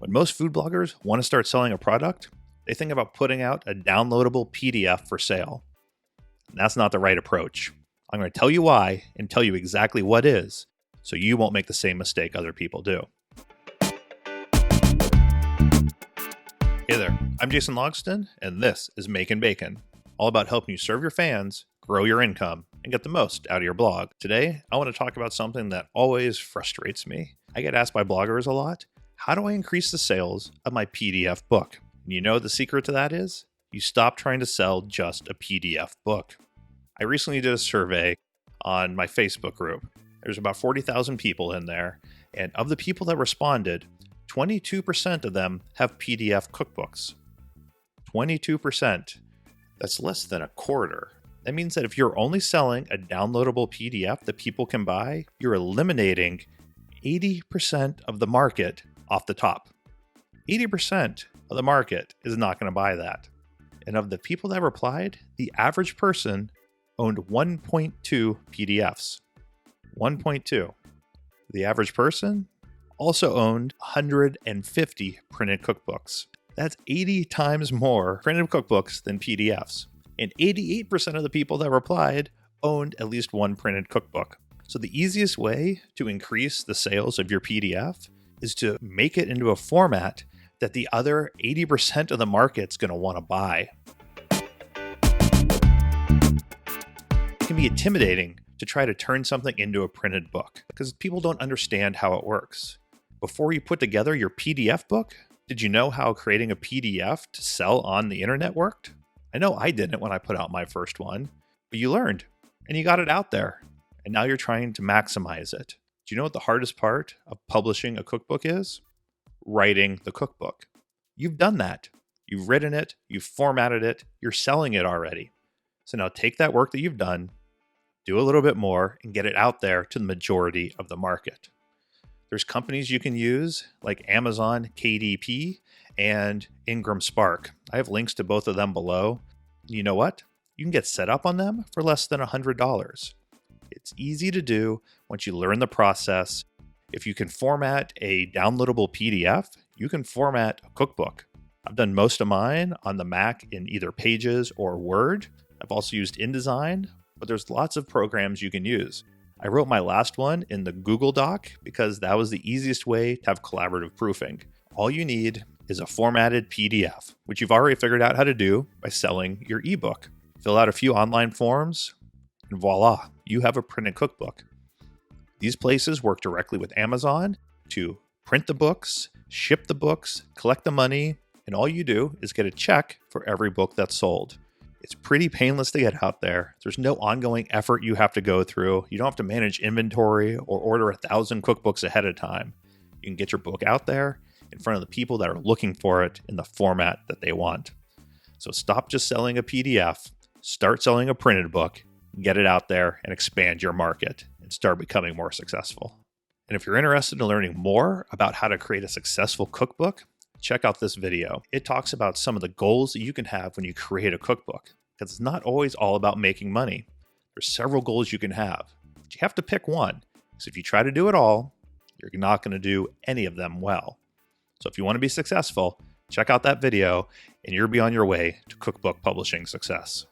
When most food bloggers want to start selling a product, they think about putting out a downloadable PDF for sale. And that's not the right approach. I'm going to tell you why and tell you exactly what is, so you won't make the same mistake other people do. Hey there, I'm Jason Logston, and this is Makin Bacon, all about helping you serve your fans, grow your income, and get the most out of your blog. Today, I want to talk about something that always frustrates me. I get asked by bloggers a lot, how do I increase the sales of my PDF book? And you know the secret to that is? You stop trying to sell just a PDF book. I recently did a survey on my Facebook group. There's about 40,000 people in there, and of the people that responded, 22% of them have PDF cookbooks. 22%. That's less than a quarter. That means that if you're only selling a downloadable PDF that people can buy, you're eliminating 80% of the market off the top. 80% of the market is not going to buy that. And of the people that replied, the average person owned 1.2 PDFs. 1.2. The average person also owned 150 printed cookbooks. That's 80 times more printed cookbooks than PDFs. And 88% of the people that replied owned at least one printed cookbook. So the easiest way to increase the sales of your PDF is to make it into a format that the other 80% of the market's going to want to buy. It can be intimidating to try to turn something into a printed book because people don't understand how it works. Before you put together your PDF book, did you know how creating a PDF to sell on the internet worked? I know I didn't when I put out my first one, but you learned and you got it out there. And now you're trying to maximize it. Do you know what the hardest part of publishing a cookbook is? Writing the cookbook. You've done that. You've written it, you've formatted it, you're selling it already. So now take that work that you've done, do a little bit more, and get it out there to the majority of the market. There's companies you can use like Amazon KDP and Ingram Spark. I have links to both of them below. You know what? You can get set up on them for less than $100. It's easy to do once you learn the process. If you can format a downloadable PDF, you can format a cookbook. I've done most of mine on the Mac in either Pages or Word. I've also used InDesign, but there's lots of programs you can use. I wrote my last one in the Google Doc because that was the easiest way to have collaborative proofing. All you need is a formatted PDF, which you've already figured out how to do by selling your ebook. Fill out a few online forms, and voila, you have a printed cookbook. These places work directly with Amazon to print the books, ship the books, collect the money, and all you do is get a check for every book that's sold. It's pretty painless to get out there. There's no ongoing effort you have to go through. You don't have to manage inventory or order 1,000 cookbooks ahead of time. You can get your book out there in front of the people that are looking for it in the format that they want. So stop just selling a PDF, start selling a printed book, get it out there and expand your market and start becoming more successful. And if you're interested in learning more about how to create a successful cookbook, check out this video. It talks about some of the goals that you can have when you create a cookbook, because it's not always all about making money. There's several goals you can have, but you have to pick one. So if you try to do it all, you're not going to do any of them well. So if you want to be successful, check out that video and you'll be on your way to cookbook publishing success.